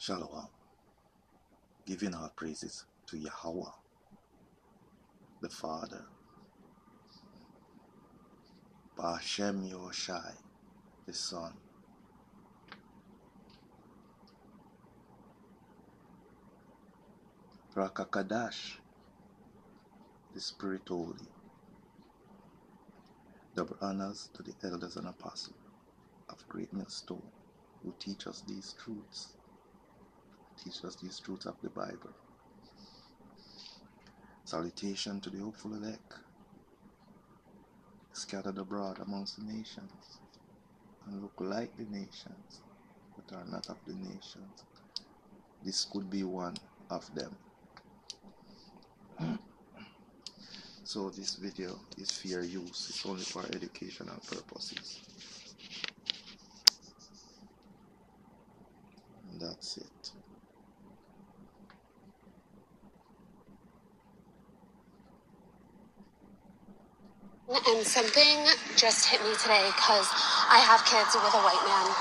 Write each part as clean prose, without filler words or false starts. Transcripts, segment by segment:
Shalom, giving our praises to Yahweh, the Father, Ba'Shem Yoshai, the Son, Rakakadash, the Spirit Holy. Double honors to the elders and apostles of Great Millstone who teach us these truths of the Bible. Salutation to the hopeful elect, scattered abroad amongst the nations, and look like the nations, but are not of the nations. This could be one of them. So this video is fair use, it's only for educational purposes. And that's it. And something just hit me today because I have kids with a white man.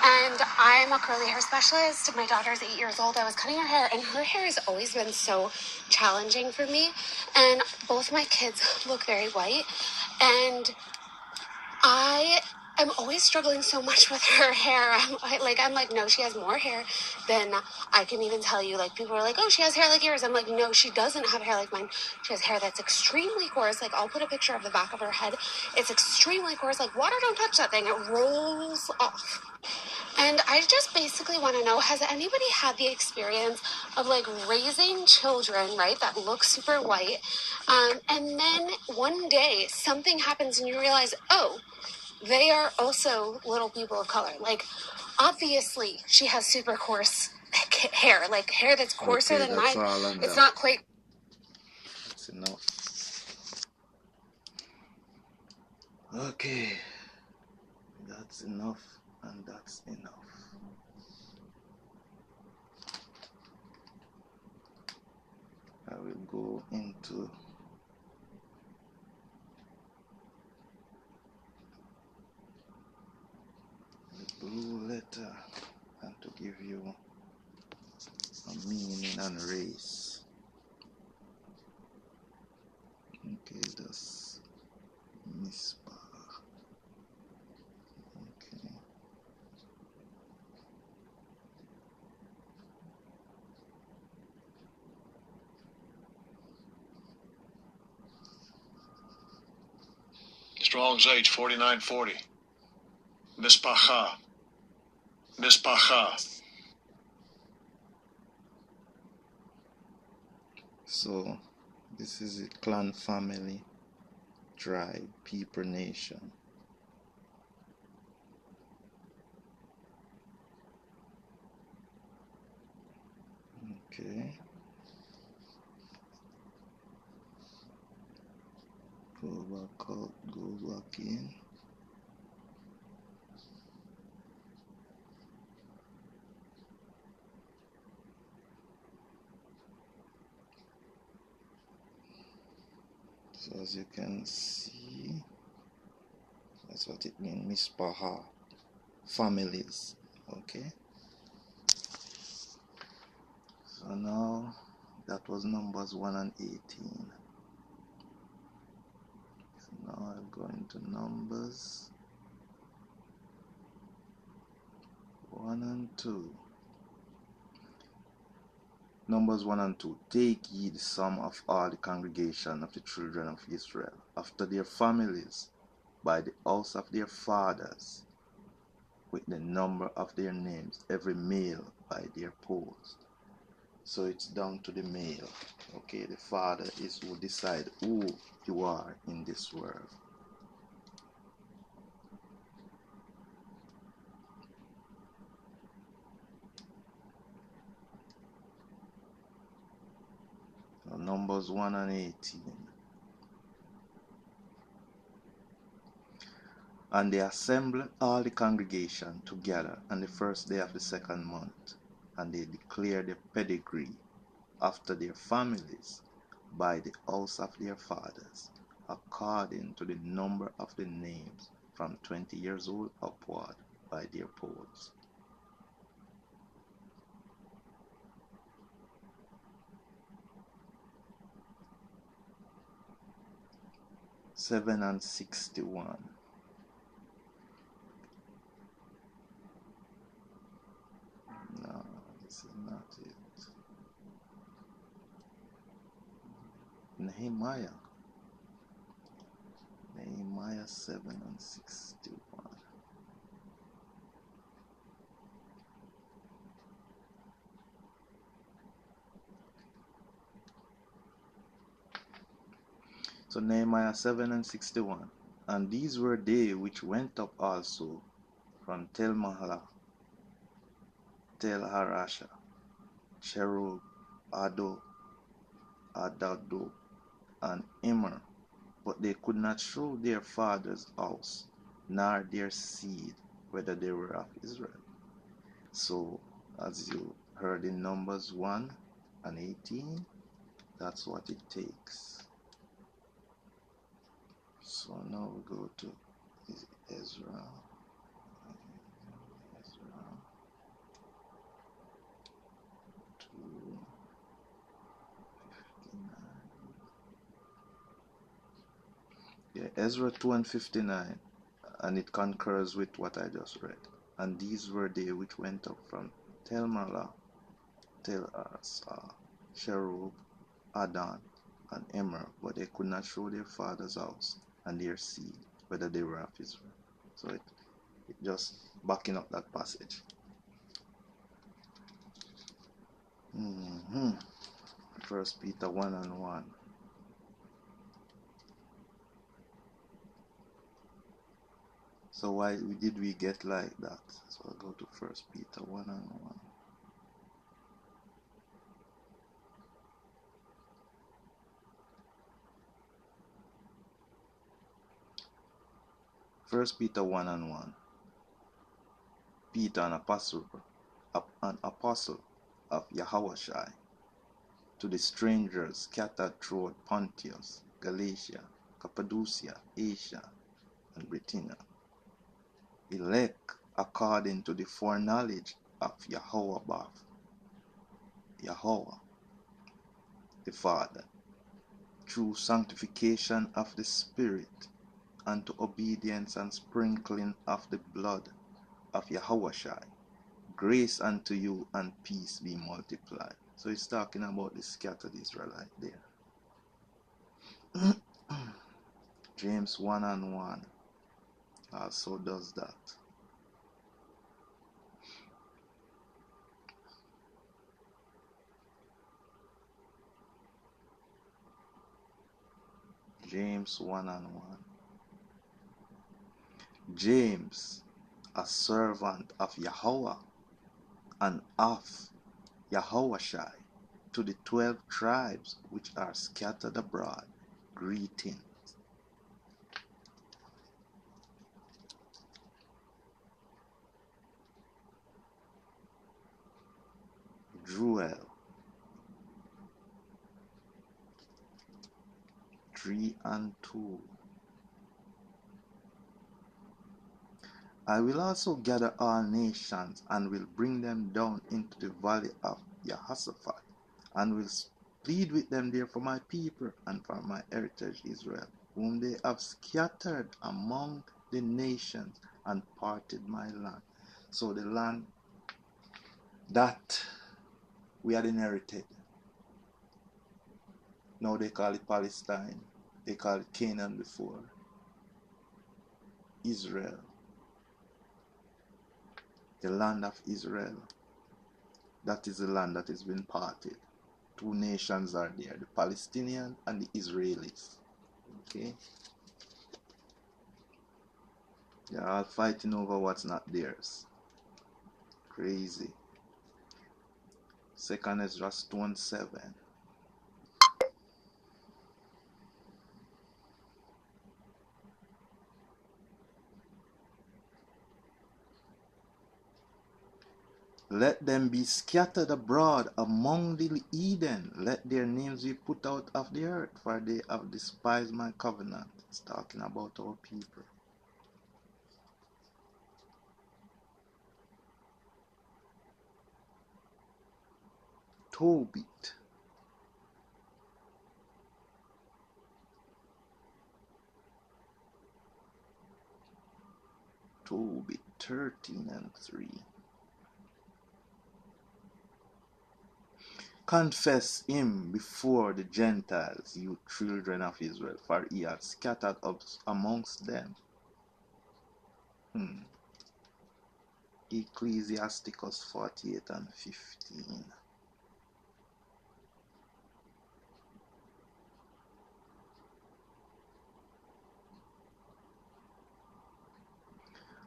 And I'm a curly hair specialist. My daughter's 8 years old. I was cutting her hair, and her hair has always been so challenging for me. And both my kids look very white. And I am always struggling so much with her hair. I'm like, no, she has more hair than I can even tell you. Like, people are like, oh, she has hair like yours. I'm like, no, she doesn't have hair like mine. She has hair that's extremely coarse. Like, I'll put a picture of the back of her head. It's extremely coarse. Like, water don't touch that thing. It rolls off. And I just basically want to know, has anybody had the experience of like raising children, right, that look super white, and then one day something happens and you realize, oh, they are also little people of color. Like, obviously, she has super coarse hair, like hair that's coarser than mine. It's not quite. That's enough. Okay, that's enough, and that's enough. I will go into the blue letter and to give you a meaning and race. Okay, that's mishpawkhan. Okay. Strong's H 4940. Mishpawkhan. Mishpawkhan. So this is a clan, family, tribe, people, nation. Okay. Go back out, go back in. So as you can see, that's what it means, mishpawkhan, families. Okay. So now that was numbers 1 and 18. So now I'm going to numbers 1 and 2. Numbers 1 and 2. Take ye the sum of all the congregation of the children of Israel, after their families, by the house of their fathers, with the number of their names, every male by their post. So it's down to the male. Okay, the father is who decide who you are in this world. So numbers 1 and 18. And they assembled all the congregation together on the first day of the second month, and they declared their pedigree after their families by the house of their fathers, according to the number of the names from 20 years old upward by their posts. 7 and 61. No, this is not it. Nehemiah 7 and 61. So Nehemiah 7 and 61. And these were they which went up also from Telmahala, Tel-Harasha, Cherub, Ado, Adado, and Immer, but they could not show their father's house, nor their seed, whether they were of Israel. So, as you heard in Numbers 1 and 18, that's what it takes. So now we go to Ezra. Ezra 2:59. Yeah, Ezra 2 and 59, and it concurs with what I just read. And these were they which went up from Telmala, Tel-Arsa, Cherub, Adon, and Immer, but they could not show their father's house and their seed, whether they were of Israel. So it just backing up that passage. 1 Peter 1 and 1. So why did we get like that? So I'll go to 1 Peter 1 and 1. First Peter 1 and 1. Peter, an apostle of Yahushua, to the strangers scattered throughout Pontus, Galatia, Cappadocia, Asia, and Bithynia, elect according to the foreknowledge of Yahweh the Father, through sanctification of the Spirit, unto obedience and sprinkling of the blood of Yahushua, grace unto you and peace be multiplied. So it's talking about the scattered Israelite there. James 1 and 1 also does that. James 1 and 1. James, a servant of Yahweh and of Yahushua, to the 12 tribes which are scattered abroad, greeting. Joel 3 and 2. I will also gather all nations and will bring them down into the valley of Jehoshaphat, and will plead with them there for my people and for my heritage Israel, whom they have scattered among the nations and parted my land. So the land that we had inherited, now they call it Palestine, they call it Canaan before, Israel, the land of Israel. That is the land that has been parted. Two nations are there, the Palestinians and the Israelis. Okay? They are all fighting over what's not theirs. Crazy. 2 Ezra 2 and 7. Let them be scattered abroad among the heathen. Let their names be put out of the earth, for they have despised my covenant. It's talking about our people. Tobit. Tobit 13:3. Confess him before the Gentiles, you children of Israel, for he hath scattered us amongst them. Ecclesiasticus 48:15.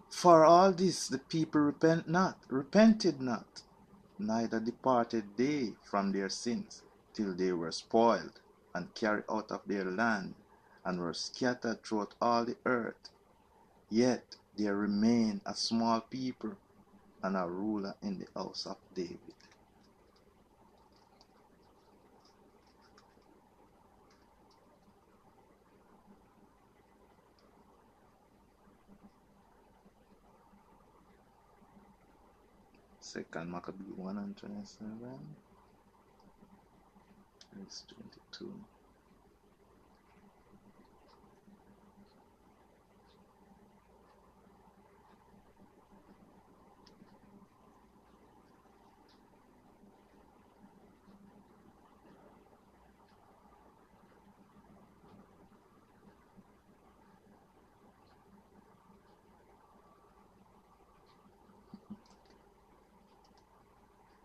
For all this the people repented not, neither departed they from their sins, till they were spoiled, and carried out of their land, and were scattered throughout all the earth. Yet there remained a small people, and a ruler in the house of David. Second Maccabee 1:27, verse 22.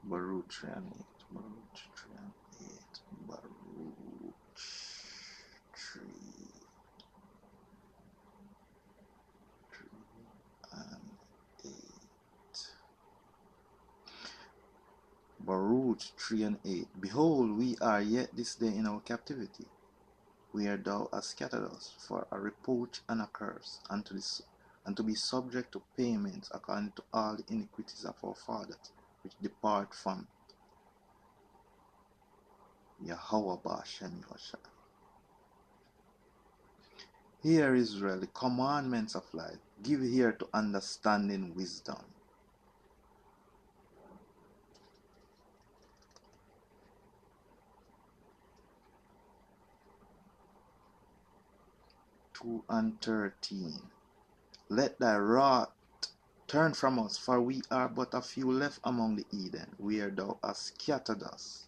Baruch 3:8. Baruch 3:8. Baruch 3:8. Baruch 3:8. Behold, we are yet this day in our captivity, where thou hast scattered us, for a reproach and a curse, and to be subject to payments according to all the iniquities of our fathers, which depart from Yahweh Ba'ashem Yahushua. Hear, Israel, the commandments of life. Give ear to understanding wisdom. Two and 13. Let thy wrath turn from us, for we are but a few left among the heathen, where thou hast scattered us.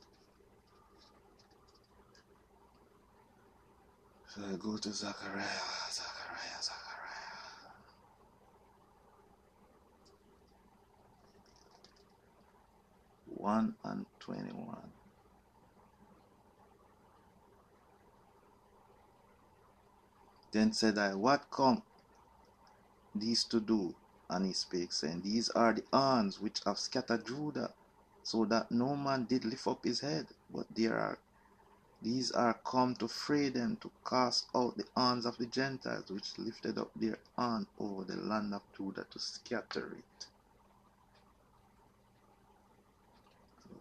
So I go to Zechariah. 1:21. Then said I, what come these to do? And he spake, saying, these are the arms which have scattered Judah, so that no man did lift up his head. But these are come to fray them, to cast out the arms of the Gentiles, which lifted up their hand over the land of Judah, to scatter it.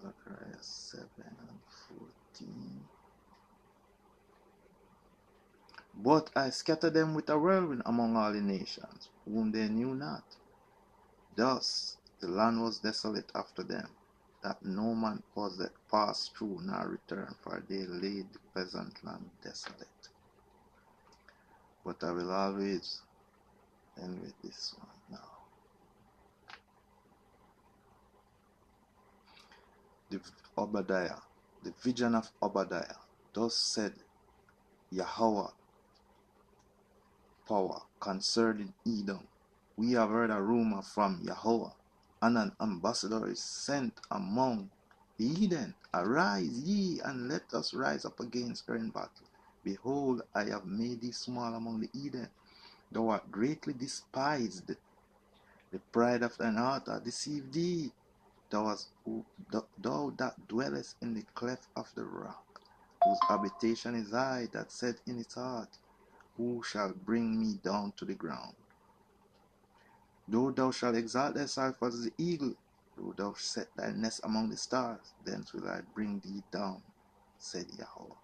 Zechariah 7:14. But I scattered them with a whirlwind among all the nations, whom they knew not. Thus the land was desolate after them, that no man passed through nor returned, for they laid the pleasant land desolate. But I will always end with this one now. The vision of Obadiah. Thus said Yahweh power concerning Edom. We have heard a rumor from Yahweh, and an ambassador is sent among the heathen. Arise ye, and let us rise up against her in battle. Behold, I have made thee small among the heathen. Thou art greatly despised. The pride of thine heart hath deceived thee. Thou that dwellest in the cleft of the rock, whose habitation is high, that said in his heart, who shall bring me down to the ground? Though thou shalt exalt thyself as the eagle, though thou set thy nest among the stars, thence will I bring thee down, said Yahweh.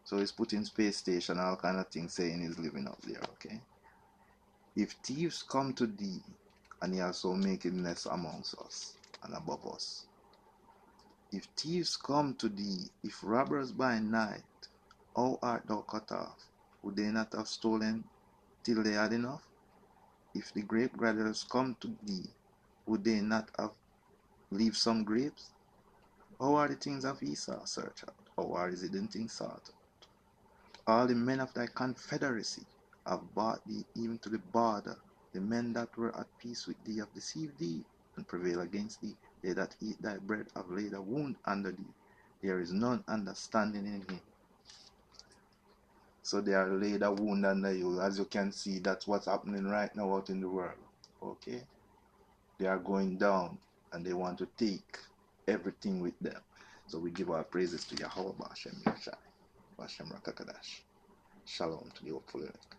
So he's putting space station, all kind of things, saying he's living up there, okay? If thieves come to thee, and he also making nest amongst us and above us. If thieves come to thee, if robbers by night, how art thou cut off? Would they not have stolen till they had enough? if the grape growers come to thee, would they not have leave some grapes? How are the things of Esau searched out? How are his hidden things sought out? All the men of thy confederacy have brought thee even to the border. The men that were at peace with thee have deceived thee and prevailed against thee. They that eat thy bread have laid a wound under thee. There is none understanding in him. So they are laid a wound under you. As you can see, that's what's happening right now out in the world. Okay? They are going down and they want to take everything with them. So we give our praises to Yahweh Bashem Yashai, Bashem Rakakadash. Shalom to the hopeful elect.